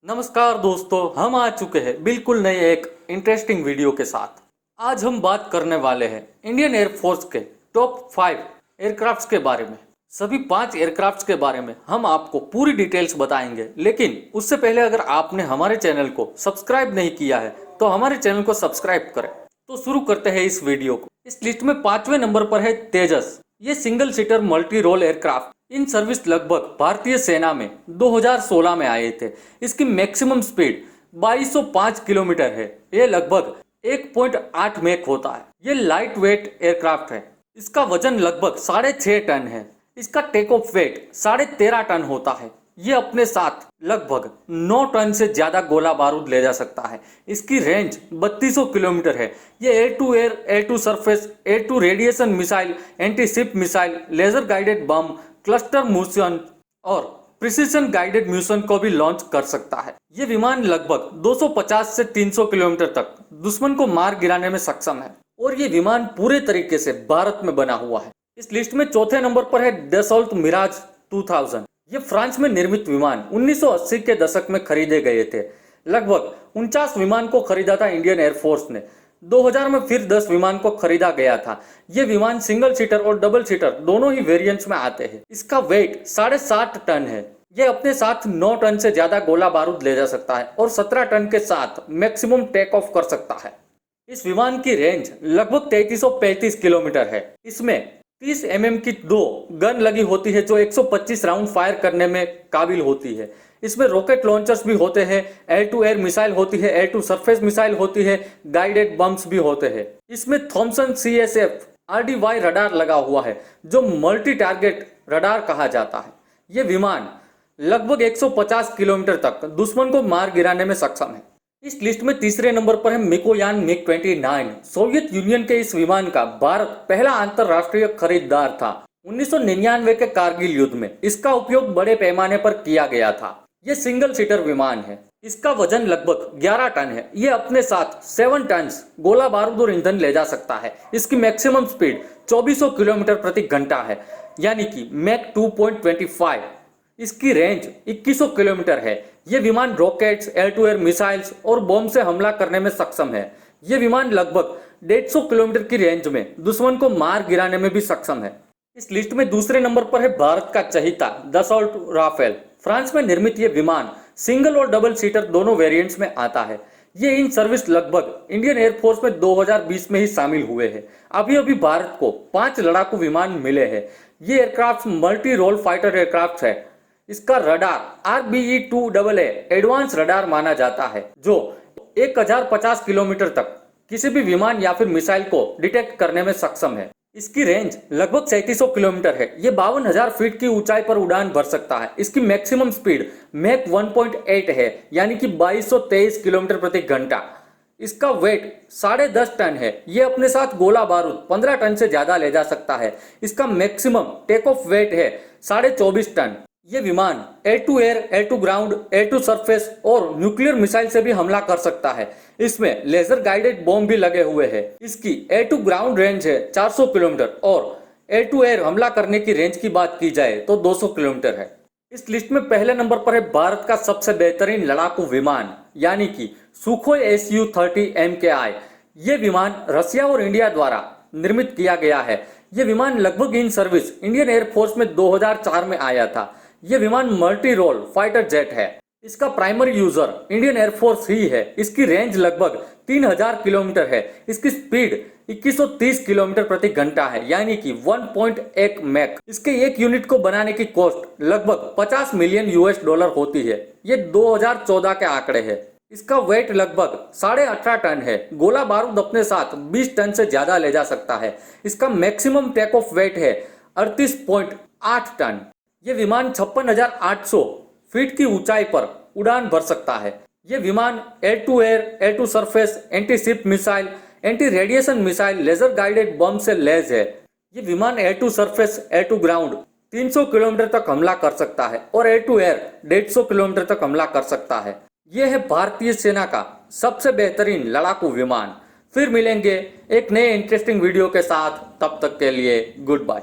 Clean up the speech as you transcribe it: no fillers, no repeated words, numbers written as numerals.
नमस्कार दोस्तों, हम आ चुके हैं बिल्कुल नए एक इंटरेस्टिंग वीडियो के साथ। आज हम बात करने वाले हैं इंडियन एयरफोर्स के टॉप 5 एयरक्राफ्ट्स के बारे में। सभी 5 एयरक्राफ्ट्स के बारे में हम आपको पूरी डिटेल्स बताएंगे, लेकिन उससे पहले अगर आपने हमारे चैनल को सब्सक्राइब नहीं किया है तो हमारे चैनल को सब्सक्राइब करें। तो शुरू करते हैं इस वीडियो को। इस लिस्ट में 5वें नंबर पर है तेजस। ये single seater multi role aircraft in service लगभग भारतीय सेना में 2016 में आए थे। इसकी मैक्सिमम स्पीड 2205 किलोमीटर है। ये लगभग 1.8 मैक होता है। ये लाइट वेट एयरक्राफ्ट है। इसका वजन लगभग 6.5 टन है। इसका टेक ऑफ वेट 13.5 टन होता है। ये अपने साथ लगभग 9 टन से ज्यादा गोला बारूद ले जा सकता है। इसकी रेंज 3200 किलोमीटर है। ये air to air, air to surface, air to radiation missile, anti ship missile, laser guided bomb, cluster munition और प्रिसीजन गाइडेड म्यूशन को भी लॉन्च कर सकता है। ये विमान लगभग 250 से 300 किलोमीटर तक दुश्मन को मार गिराने में सक्षम है और ये विमान पूरे तरीके से भारत में बना हुआ है। इस लिस्ट में चौथे नंबर पर है डसॉल्ट मिराज 2000। ये फ्रांस में निर्मित विमान 1980 के दशक में खरीदे गए थे। लगभग 49 विमान को खरीदा था इंडियन एयरफोर्स ने। 2000 में फिर 10 विमान को खरीदा गया था। ये विमान सिंगल सीटर और डबल सीटर दोनों ही वेरिएंट्स में आते हैं। इसका वेट 7.5 टन है। ये अपने साथ 9 टन से ज्यादा गोला बारूद ले जा सकता है और 17 टन के साथ मैक्सिमम टेक ऑफ कर सकता है। इस विमान की रेंज लगभग 3335 किलोमीटर है। इसमें 30 mm की 2 गन लगी होती है जो 125 राउंड फायर करने में काबिल होती है। इसमें रॉकेट लॉन्चर्स भी होते हैं, एयर टू एयर मिसाइल होती है, एयर टू सरफेस मिसाइल होती है, गाइडेड बम्स भी होते हैं। इसमें थॉमसन CSF RDY रडार लगा हुआ है जो मल्टी टारगेट रडार कहा जाता है। ये विमान लगभग 150 किलोमीटर तक दुश्मन को मार गिराने में सक्षम है। इस लिस्ट में तीसरे नंबर पर है मिकोयान MiG-29। सोवियत यूनियन के इस विमान का भारत पहला अंतरराष्ट्रीय खरीदार था। 1999 के कारगिल युद्ध में इसका उपयोग बड़े पैमाने पर किया गया था। ये सिंगल सीटर विमान है। इसका वजन लगभग 11 टन है। ये अपने साथ 7 टन गोला बारूद और ईंधन ले जा सकता है। इसकी मैक्सिमम स्पीड 2400 किलोमीटर प्रति घंटा है, यानी कि मैक 2.25। इसकी रेंज 2100 किलोमीटर है। ये विमान rockets, air to air missiles और बॉम्ब से हमला करने में सक्षम है। ये विमान लगभग 150 किलोमीटर की रेंज में दुश्मन को मार गिराने में भी सक्षम है। इस लिस्ट में दूसरे नंबर पर है भारत का चहीता दसॉल्ट राफेल। फ्रांस में निर्मित ये विमान सिंगल और डबल सीटर दोनों वेरिएंट्स में आता है। ये इन सर्विस लगभग इंडियन एयरफोर्स में 2020 में ही शामिल हुए हैं। अभी अभी भारत को 5 लड़ाकू विमान मिले हैं। ये aircraft multi role fighter aircraft है। इसका रडार RBE-2AA एडवांस रडार माना जाता है जो 1050 किलोमीटर तक किसी भी विमान या फिर मिसाइल को डिटेक्ट करने में सक्षम है। इसकी रेंज लगभग 3700 किलोमीटर है। ये 52,000 फीट की ऊंचाई पर उड़ान भर सकता है। इसकी मैक्सिमम स्पीड मैक 1.8 है, यानी कि 2223 किलोमीटर प्रति घंटा। इसका वेट 10.5 टन है। ये अपने साथ गोला बारूद 15 टन से ज्यादा ले जा सकता है। इसका मैक्सिमम टेक ऑफ वेट है 24.5 टन। ये विमान air to air, air to ground, air to surface और न्यूक्लियर मिसाइल से भी हमला कर सकता है। इसमें लेजर गाइडेड बॉम्ब भी लगे हुए हैं। इसकी एयर टू ग्राउंड रेंज है 400 किलोमीटर और एयर टू एयर हमला करने की रेंज की बात की जाए तो 200 किलोमीटर है। इस लिस्ट में पहले नंबर पर है भारत का सबसे बेहतरीन लड़ाकू विमान, यानी कि सुखोई Su-30 MKI। ये विमान रशिया और इंडिया द्वारा निर्मित किया गया है। ये विमान लगभग इन सर्विस इंडियन एयरफोर्स में 2004 में आया था। ये विमान मल्टी रोल फाइटर जेट है। इसका प्राइमरी यूजर इंडियन एयरफोर्स ही है। इसकी रेंज लगभग 3000 किलोमीटर है। इसकी स्पीड 2130 किलोमीटर प्रति घंटा है, यानी कि 1.1 मैक। इसके एक यूनिट को बनाने की कॉस्ट लगभग 50 मिलियन US$ होती है। ये 2014 के आंकड़े हैं। इसका वेट लगभग 18.5 टन है। गोला बारूद अपने साथ 20 टन से ज्यादा ले जा सकता है। इसका मैक्सिमम टेक ऑफ वेट है 38.8 टन। ये विमान 56,800 फीट की ऊंचाई पर उड़ान भर सकता है। ये विमान air to air, air to surface, anti ship missile, anti radiation missile, laser guided bomb से लैस है। ये विमान air to surface, air to ground 300 kilometre तक हमला कर सकता है और एयर टू एयर 150 किलोमीटर तक हमला कर सकता है। ये है भारतीय सेना का सबसे बेहतरीन लड़ाकू विमान। फिर मिलेंगे एक नए इंटरेस्टिंग वीडियो के साथ। तब तक के लिए गुड बाय।